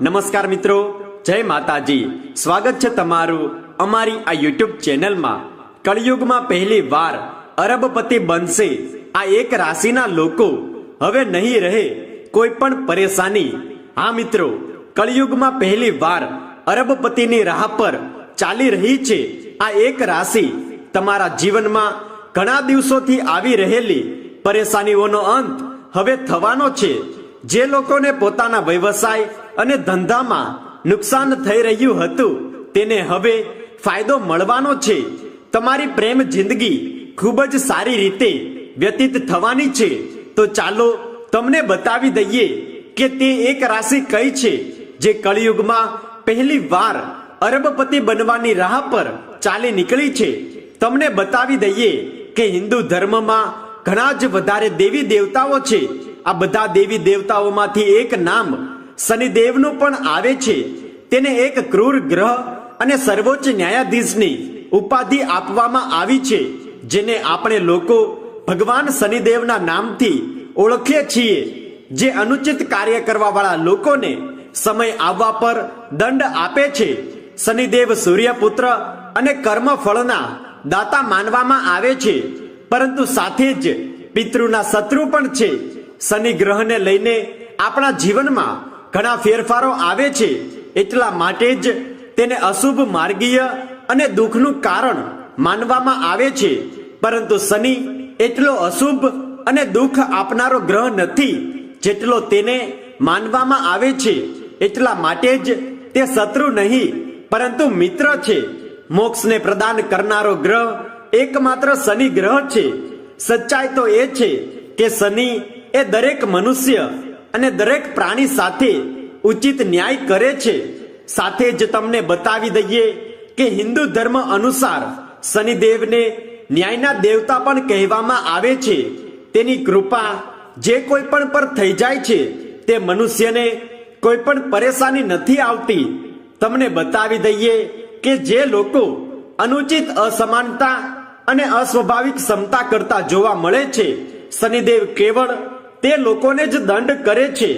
નમસ્કાર મિત્રો, જય માતાજી। સ્વાગત છે તમારું અમારી આ યુટ્યુબ ચેનલમાં। કળિયુગમાં પહેલી વાર અરબપતિ બનશે આ એક રાશિના લોકો। હવે નહીં રહે કોઈ પણ પરેશાની। હા મિત્રો, કળિયુગમાં પહેલી વાર અરબપતિની રાહ પર ચાલી રહી છે આ એક રાશિ। તમારા જીવનમાં ઘણા દિવસોથી આવી રહેલી પરેશાનીઓનો અંત હવે થવાનો છે। જે લોકોને પોતાના વ્યવસાય અને ધંધામાં નુકસાન થઈ રહ્યું હતું તેને હવે ફાયદો મળવાનો છે। તમારી પ્રેમ જિંદગી ખૂબ જ સારી રીતે વ્યતીત થવાની છે। તો ચાલો તમને બતાવી દઈએ કે તે એક રાશિ કઈ છે જે કળિયુગમાં પહેલી વાર અરબપતિ બનવાની રાહ પર ચાલી નીકળી છે। તમને બતાવી દઈએ કે હિન્દુ ધર્મમાં ઘણા જ વધારે દેવી દેવતાઓ છે। આ બધા દેવી દેવતાઓમાંથી એક નામ શનિદેવનું પણ આવે છે। તેને એક ક્રૂર ગ્રહ અને સર્વોચ્ચ ન્યાયાધીશની ઉપાધિ આપવામાં આવી છે, જેને આપણે લોકો ભગવાન શનિદેવના નામથી ઓળખીએ છીએ, જે અનુચિત કાર્ય કરવા વાળા લોકોને સમય આવવા પર દંડ આપે છે। શનિદેવ સૂર્યપુત્ર અને કર્મફળના દાતા માનવામાં આવે છે, પરંતુ સાથે જ પિતૃના શત્રુ પણ છે। શનિ ગ્રહને લઈને આપણા જીવનમાં ઘણા ફેરફારો આવે છે, એટલા માટે જ તેને અશુભ માર્ગીય અને દુઃખનું કારણ માનવામાં આવે છે। પરંતુ શનિ એટલો અશુભ અને દુઃખ આપનારો ગ્રહ નથી જેટલો તેને માનવામાં આવે છે। એટલા માટે જ તે શત્રુ નહીં પરંતુ મિત્ર છે। મોક્ષને પ્રદાન કરનારો ગ્રહ એકમાત્ર શનિ ગ્રહ છે। સચ્ચાઈ તો એ છે કે શનિ એ દરેક મનુષ્ય અને દરેક પ્રાણી સાથે ઉચિત ન્યાય કરે છે। સાથે જ તમને બતાવી દઈએ કે હિન્દુ ધર્મ અનુસાર શનિદેવને ન્યાયના દેવતા પણ કહેવામાં આવે છે। તેની કૃપા જે કોઈ પણ પર થઈ જાય છે તે મનુષ્યને કોઈ પણ પરેશાની નથી આવતી। તમને બતાવી દઈએ કે જે લોકો અનુચિત અસમાનતા અને અસ્વાભાવિક ક્ષમતા કરતા જોવા મળે છે, શનિદેવ કેવળ તે લોકોને જ દંડ કરે છે।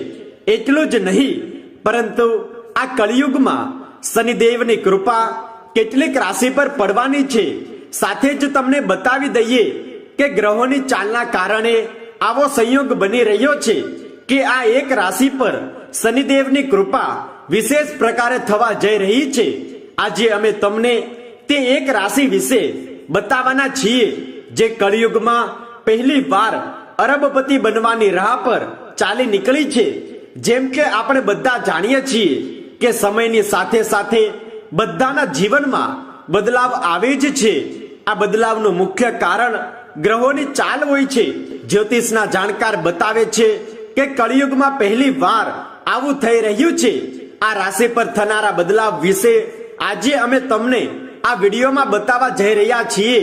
એટલું જ નહીં, પરંતુ આ કળિયુગમાં શનિદેવની કૃપા કેટલીક રાશિ પર પડવાની છે। સાથે જ તમને બતાવી દઈએ કે ગ્રહોની ચાલના કારણે આવો સંયોગ બની રહ્યો છે કે આ એક રાશિ પર શનિદેવની કૃપા વિશેષ પ્રકારે થવા જઈ રહી છે। આજે અમે તમને તે એક રાશિ વિશે બતાવવાના છીએ જે કળિયુગમાં પહેલી વાર અરબપતિ બનવાની રાહ પર ચાલી નીકળી છે। જેમ કે આપણે બધા જાણીએ છીએ કે સમયની સાથે સાથે બધાના જીવનમાં બદલાવ આવે જ છે। આ બદલાવનું મુખ્ય કારણ ગ્રહોની ચાલ હોય છે। જ્યોતિષના જાણકાર બતાવે છે કે કળિયુગમાં પહેલી વાર આવું થઈ રહ્યું છે। આ રાશિ પર થનારા બદલાવ વિશે આજે અમે તમને આ વિડીયોમાં બતાવવા જઈ રહ્યા છીએ।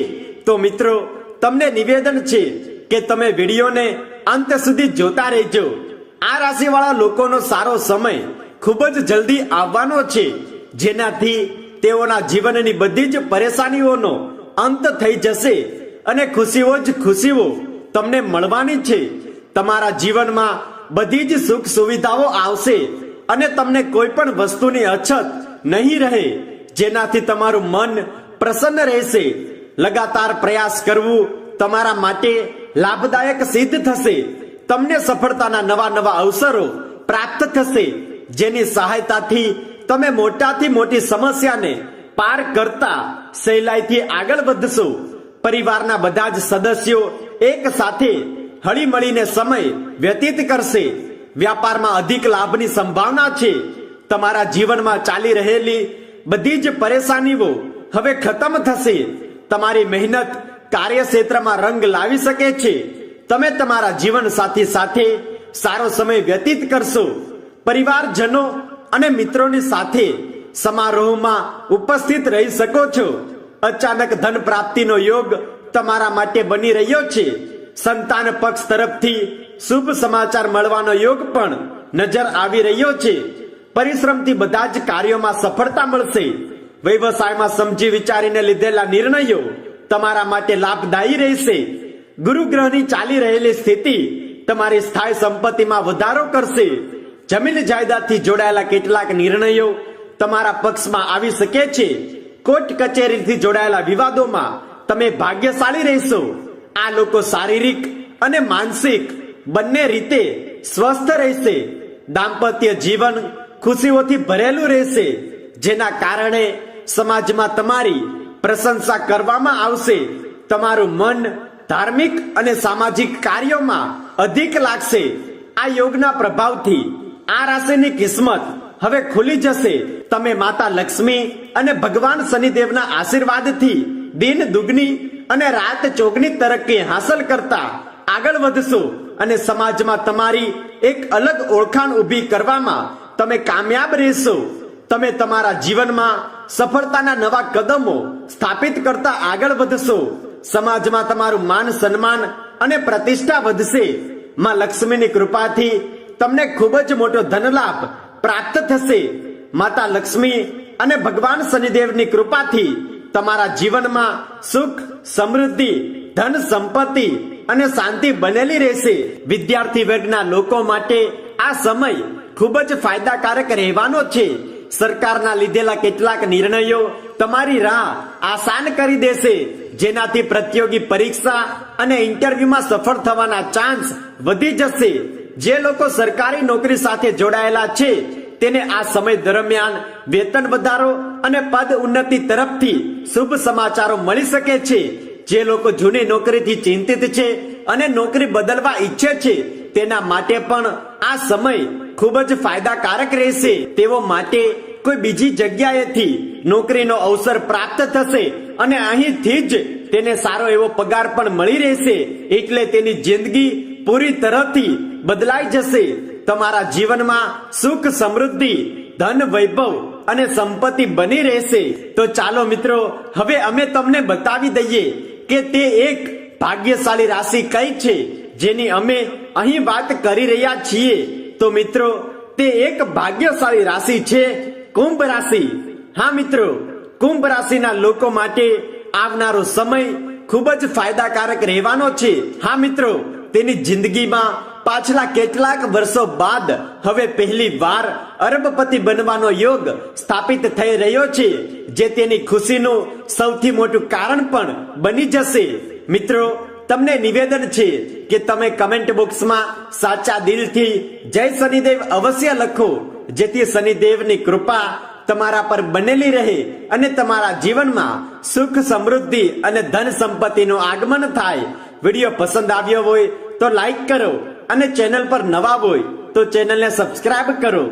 તો મિત્રો, તમને નિવેદન છે કે તમે વિડીયોને અંત સુધી જોતા રહેજો। આ રાશિવાળા લોકોનો સારો સમય ખૂબ જ જલ્દી આવવાનો છે, જેનાથી તેઓના જીવનની બધી જ પરેશાનીઓનો અંત થઈ જશે અને ખુશીઓ જ ખુશીઓ તમને મળવાની છે। તમારા જીવનમાં બધી જ સુખ સુવિધાઓ આવશે અને તમને કોઈ પણ વસ્તુની અછત નહીં રહે, જેનાથી તમારું મન પ્રસન્ન રહેશે। લગાતાર પ્રયાસ કરવું તમારા માટે લાભદાયક સિદ્ધ થશે। તમને સફળતાના નવા નવા અવસરો પ્રાપ્ત થશે, જેની સહાયતાથી તમે મોટાથી મોટી સમસ્યાને પાર કરતા સહેલાઈથી આગળ વધશો। પરિવારના બધા જ સદસ્યો એક સાથે હળી મળીને સમય વ્યતીત કરશે। વ્યાપારમાં અધિક લાભની સંભાવના છે। તમારા જીવનમાં ચાલી રહેલી બધી જ પરેશાનીઓ હવે ખતમ થશે। તમારી મહેનત કાર્યક્ષેત્રમાં રંગ લાવી શકે છે। તમે તમારા જીવન સાથી સાથે સારો સમય વ્યતીત કરશો। પરિવારજનો અને મિત્રોની સાથે સમારોહમાં ઉપસ્થિત રહી શકો છો। અચાનક ધન પ્રાપ્તિનો યોગ તમારા માટે બની રહ્યો છે। સંતાન પક્ષ તરફથી શુભ સમાચાર મળવાનો યોગ પણ નજર આવી રહ્યો છે। પરિશ્રમથી બધા જ કાર્યોમાં સફળતા મળશે। વ્યવસાયમાં સમજી વિચારીને લીધેલા નિર્ણયો તમારા માટે લાભદાયી રહેશે। ગુરુ ગ્રહની ચાલી રહેલી સ્થિતિ તમારી સ્થાયી સંપત્તિમાં વધારો કરશે। જમીન જાયદાદથી જોડાયેલા કેટલાક નિર્ણયો તમારા પક્ષમાં આવી શકે છે. કોર્ટ કચેરીથી જોડાયેલા વિવાદોમાં તમે ભાગ્યશાળી રહેશો. આ લોકો શારીરિક અને માનસિક બંને રીતે સ્વસ્થ રહેશે. દાંપત્ય જીવન ખુશીઓથી ભરેલું રહેશે, જેના કારણે સમાજમાં તમારી પ્રશંસા કરવામાં આવશે. તમારું મન ધાર્મિક અને સામાજિક કાર્યોમાં અધિક લાગશે. આ યોગના પ્રભાવથી આ રાશિની કિસ્મત હવે ખુલી જશે. તમે માતા લક્ષ્મી અને ભગવાન શનિદેવના આશીર્વાદથી દિન દુગની અને રાત ચોગની તરક્કી હાંસલ કરતા આગળ વધશો અને સમાજમાં તમારી એક અલગ ઓળખાણ ઊભી કરવામાં તમે કામયાબ રહેશો. તમે તમારા જીવનમાં સફળતાના નવા કદમો સ્થાપિત કરતા આગળ વધશો. સમાજમાં તમારું માન સન્માન અને પ્રતિષ્ઠા વધશે. માં લક્ષ્મીની કૃપાથી તમને ખૂબ જ મોટો ધનલાભ પ્રાપ્ત થશે. માતા લક્ષ્મી અને ભગવાન શનિદેવની કૃપાથી તમારા જીવનમાં સુખ, સમૃદ્ધિ, ધન સંપત્તિ અને શાંતિ બનેલી રહેશે. વિદ્યાર્થી વર્ગના લોકો માટે આ સમય ખૂબ જ ફાયદાકારક રહેવાનો છે. સરકારના લીધેલા કેટલાક નિર્ણયો તમારી રાહ આસાન કરી દેશે, જેનાથી પ્રતિયોગી પરીક્ષા અને ઇન્ટરવ્યુમાં સફળ થવાના ચાન્સ વધી જશે. જે લોકો સરકારી નોકરી સાથે જોડાયેલા છે તેને આ સમય દરમિયાન વેતન વધારો અને પદ ઉન્નતિ તરફથી શુભ સમાચારો મળી શકે છે. જે લોકો જૂની નોકરીથી ચિંતિત છે અને નોકરી બદલવા ઈચ્છે છે તેના માટે પણ આ સમય ખૂબ જ ફાયદાકારક રહેશે. તેઓ માટે કોઈ બીજી જગ્યાએથી નોકરીનો અવસર પ્રાપ્ત થશે અને અહીંથી જ તેને સારો એવો પગાર પણ મળી રહેશે. એટલે તેની જિંદગી પૂરી તરહથી બદલાઈ જશે. તમારા જીવનમાં સુખ, સમૃદ્ધિ, ધન, વૈભવ અને સંપત્તિ બની રહેશે. તો ચાલો મિત્રો, હવે અમે તમને બતાવી દઈએ કે તે એક ભાગ્યશાળી રાશિ કઈ છે જેની અમે અહીં વાત કરી રહ્યા છીએ. તો મિત્રો, તે એક ભાગ્યશાળી રાશિ છે કુંભ રાશિ. હા મિત્રો, કુંભ રાશિના લોકો માટે આવનારો સમય ખૂબ જ ફાયદાકારક રહેવાનો છે. હા મિત્રો, તેની જિંદગીમાં પાછલા કેટલાક વર્ષો બાદ હવે પહેલી વાર અરબપતિ બનવાનો યોગ સ્થાપિત થઈ રહ્યો છે, જે તેની ખુશીનું સૌથી મોટું કારણ પણ બની જશે. મિત્રો, તમને નિવેદન છે કે તમે કમેન્ટ બોક્સમાં સાચા દિલથી જય શનિદેવ અવશ્ય લખો, જેથી શનિદેવની કૃપા તમારા પર બનેલી રહે અને તમારા જીવનમાં સુખ, સમૃદ્ધિ અને ધન સંપત્તિનું આગમન થાય. વિડીયો પસંદ આવ્યો હોય તો લાઈક કરો અને ચેનલ પર નવા હોય તો ચેનલને સબસ્ક્રાઇબ કરો.